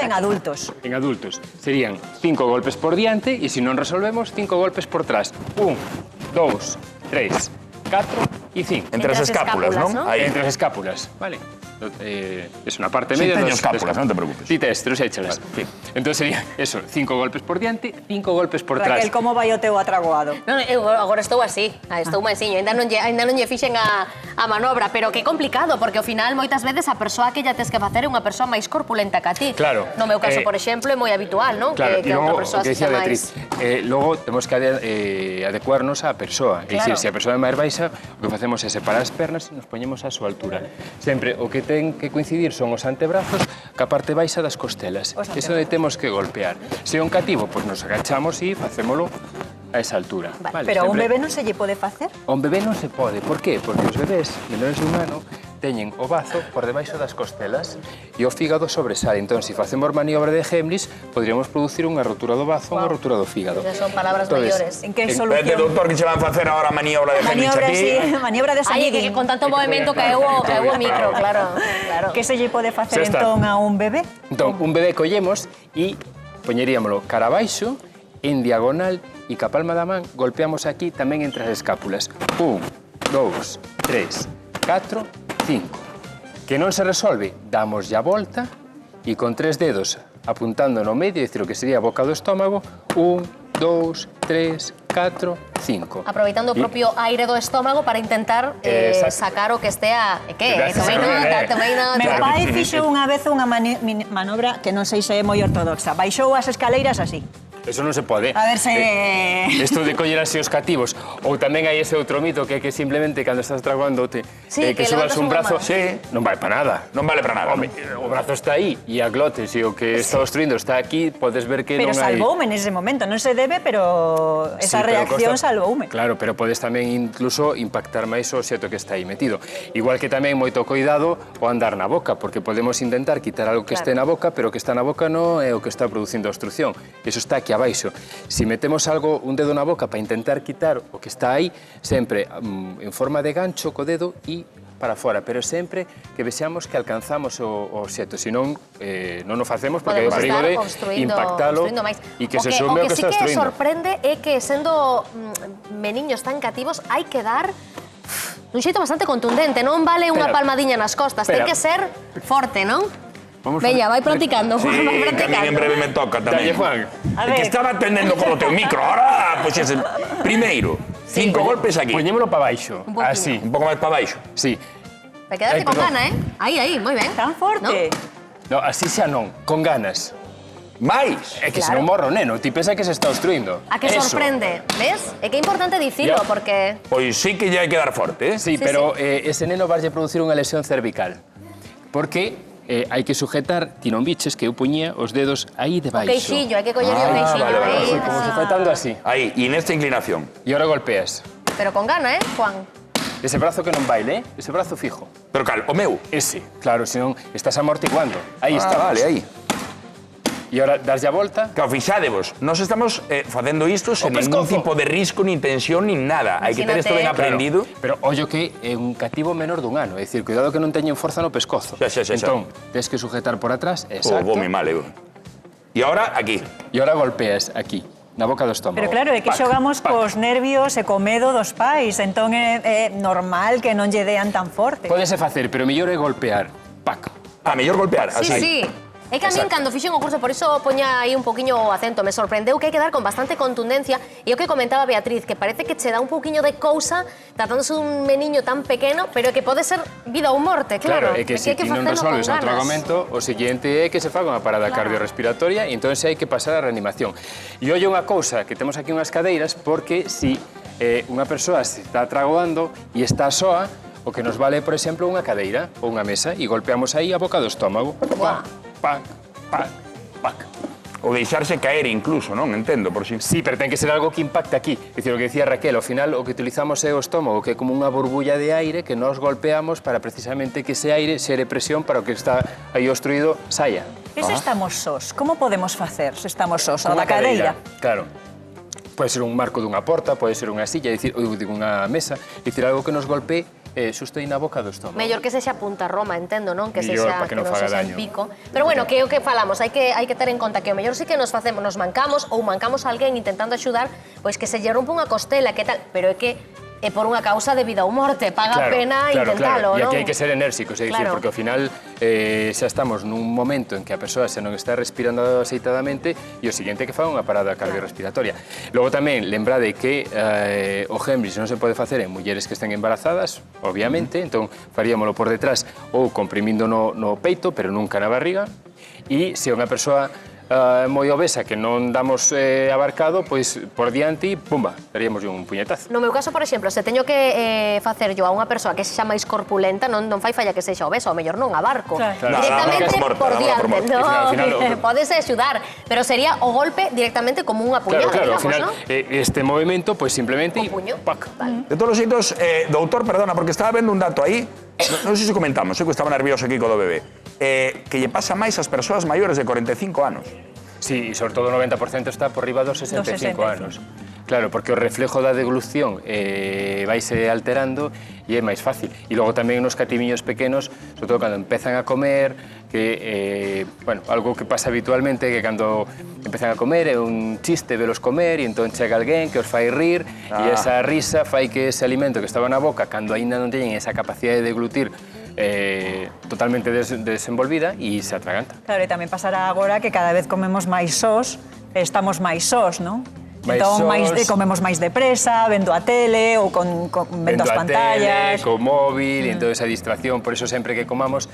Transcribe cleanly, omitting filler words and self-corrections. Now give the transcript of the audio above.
En adultos. En adultos. Serían 5 golpes por diante e se non resolvemos, 5 golpes por trás. 1, 2, 3, 4 e 5. Entre as escápulas, non? Aí. Entre as escápulas, vale. Es una parte media. Sí, teño escápulas, non te preocupes. Sí, pero échalas. Sí. Entón sería eso, 5 golpes por diante, 5 golpes por trás. Raquel, como vai o teu atragoado? Non, eu agora estou así, estou mansiño, ainda non lle fixen a manobra, pero que complicado, porque ao final moitas veces a persoa que lla tes que facer é unha persoa máis corpulenta que a ti. Claro. No meu caso, por exemplo, é moi habitual, non? Claro, Que outra persoa que decía sexa Beatriz, máis... logo temos que adecuarnos á persoa. É dicir, se a persoa é máis baixa, o que facemos é separar as pernas e nos poñemos á súa altura. Sempre o que ten que coincidir son os antebrazos ca parte baixa das costelas. Iso onde temos que golpear. Se é un cativo, pois nos agachamos e facémolo a esa altura. Vale, pero a un bebé non se lle pode facer? A un bebé non se pode. Por qué? Porque os bebés menores de un ano teñen o bazo por debaixo das costelas e o fígado sobresale. Entón, se facemos maniobra de Heimlich, podríamos producir unha rotura do bazo ou unha rotura do fígado. Esas son palabras maiores. En que solución? Vete, doutor, que se van facer agora maniobra de Heimlich Maniobra, aquí. sí, maniobra de Ai, Sanidín. que con tanto movimento caeu o micro, claro. Que se lle pode facer Xa está. entón a un bebé? Entón, un bebé collemos e poñeríamolo cara abaixo, en diagonal, e ca palma da man golpeamos aquí tamén entre as escápulas. 1, 2, 3, 4, 5. Que non se resolve, damos ya volta e con 3 dedos apuntando no medio, é dicir, o que sería a boca do estómago, 1, 2, 3, 4, 5. Aproveitando o propio aire do estómago para intentar sacar o que estea... Que? Tomei nota. Meu pai fixo unha vez unha manobra que non sei se é moi ortodoxa. Baixou as escaleiras así. Eso non se pode. A ver se... Isto de coller así os cativos. Ou tamén hai ese outro mito que é que simplemente cando estás traguándote que subas un brazo, non vale para nada. Non vale para nada. Home, o brazo está aí e a glote, se o que está obstruindo está aquí, podes ver que Pero non hai... salvoume nese momento, non se debe, pero esa reacción salvoume. Claro, pero podes tamén incluso impactar máis o xeto que está aí metido. Igual que tamén moito cuidado o andar na boca, porque podemos intentar quitar algo que este na boca, pero o que está na boca non é o que está producindo a obstrucción. Iso está aquí abaixo. Si metemos algo, un dedo na boca para intentar quitar o que está aí, sempre en forma de gancho co dedo e para fora, pero sempre que vexamos que alcanzamos o obxeto, senón non o facemos porque hai o perigo de impactalo e que se sume o que está obstruindo. O que sí que sorprende é que sendo meniños tan cativos hai que dar dun xeito bastante contundente, non vale unha palmadiña nas costas, ten que ser forte, non? Veña, vai practicando, Sí, vai que a mí en practicando. breve me toca tamén. Dalle, Juan. É que estaba atendendo con o teu micro, ahora, pois ese... Primeiro, 5 golpes aquí. Poñémolo para baixo, Un poquinho. así. Un pouco máis para baixo. Sí. Vai quedarte con perdón. gana, Aí, moi ben. Tan forte. No, así xa non, con ganas. Mais. É que se Claro. non morro, neno, ti pensa que se está obstruindo. A que Eso. sorprende, ves? É que é importante dicilo, Ya. porque... Pois sí que ya hai que dar forte, eh? Sí, pero ese neno varlle producir unha lesión cervical. Porque hai que sujetar, ti non biches que eu poñía os dedos aí debaixo. Queixillo, hai que collerlle o queixillo. vale, vale, aí. Así, como sujetando así. Aí, e nesta inclinación. E ahora golpeas. Pero con gana, Juan? Ese brazo que non baile, ese brazo fijo. Pero cal, o meu. Ese, claro, senón estás amortiguando. Aí está. Vale, aí. E ahora das a volta. Claro, fixádevos, nós estamos facendo isto sen ningún pescozo. tipo de risco, nin tensión, nin nada. Hai que ter isto ben Imagínate. aprendido. Pero ollo que é un cativo menor dun ano, é dicir, cuidado que non teñen forza no pescozo. Xa. Entón, tens que sujetar por atrás, Oh, exacto. vome mal, eu. E agora, aquí. E ahora golpeas aquí, na boca do estómago. Pero claro, é que Pac, xogamos pac. cos nervios e co medo dos pais, entón é normal que non lle dean tan forte. Pódese facer, pero mellor é golpear. Pac. Mellor golpear, Sí, así. sí. É que a min, cando fixen o curso, por iso poña aí un poquinho o acento, me sorprendeu que hai que dar con bastante contundencia, e o que comentaba Beatriz, que parece que che dá un poquinho de cousa tratándose un meniño tan pequeno, pero que pode ser vida ou morte, claro. É que se ti non resolves o argumento, o seguinte é que se faga unha parada cardiorrespiratoria e entón hai que pasar a reanimación. E ollo unha cousa, que temos aquí unhas cadeiras, porque si unha persoa se está tragoando e está soa, o que nos vale, por exemplo, unha cadeira ou unha mesa e golpeamos aí a boca do estómago. Buah. Pac, pac, pac. O deixarse caer incluso, non? Entendo, por si. Sí, pero ten que ser algo que impacte aquí. É dicir, o que decía Raquel, ao final o que utilizamos é o estómago, que é como unha burbulla de aire que nos golpeamos para precisamente que ese aire xere presión para o que está aí obstruído saia. E se estamos sós? Como podemos facer se estamos sós? A Unha da cadeira? Claro. Pode ser un marco dunha porta, pode ser unha silla, ou unha mesa, é dicir, algo que nos golpee xusto aí na boca do estómago. Mellor que sexa punta Roma, entendo, non? Que Mellor, sexa para que non non faga sexa daño. en pico. Pero bueno, que é o que falamos, hai que ter en conta que o mellor sí que nos mancamos ou mancamos a alguén intentando axudar, pois que se lle rompe unha costela, que tal, pero é que é por unha causa de vida ou morte, paga pena intentalo, non? E non? aquí hai que ser enérxicos, é dicir, porque ao final xa estamos nun momento en que a persoa xa non está respirando aceitadamente e o seguinte é que fa unha parada cardiorrespiratoria. Logo tamén, lembrade que o Hemrix non se pode facer en mulleres que estén embarazadas, obviamente, entón faríamolo por detrás ou comprimindo no peito, pero nunca na barriga, e se unha persoa moi obesa que non damos abarcado, pois por diante, pumba, daríamos un puñetazo. No meu caso, por exemplo, se teño que facer yo a unha persoa que sexa máis corpulenta, non fai falla que sexa obesa, ou mellor non abarco. Directamente por diante. Non, podese axudar, pero sería o golpe directamente como unha puñada, Claro, ao digamos, final, non? este movimento, pois simplemente... O puño. Pac. De todos os xeitos, doutor, perdona, porque estaba vendo un dato aí, non sei se comentamos, sei que estaba nervioso aquí co do bebé, que lle pasa máis ás persoas maiores de 45 anos. Sí, e sobre todo o 90% está por riba dos 65 anos. Claro, porque o reflejo da deglución vaise alterando e é máis fácil. E logo tamén nos catimiños pequenos, sobre todo cando empezan a comer, que, bueno, algo que pasa habitualmente é que cando empezan a comer é un chiste velos comer e entón chega alguén que os fai rir e esa risa fai que ese alimento que estaba na boca, cando aínda non teñen esa capacidade de deglutir totalmente desenvolvida e se atraganta. Claro, e tamén pasará agora que cada vez comemos máis sós, estamos máis sós, non? Entón, comemos máis depresa, vendo a tele ou vendo as pantallas. Vendo a tele, co móvil, e entón esa distracción, por iso sempre que comamos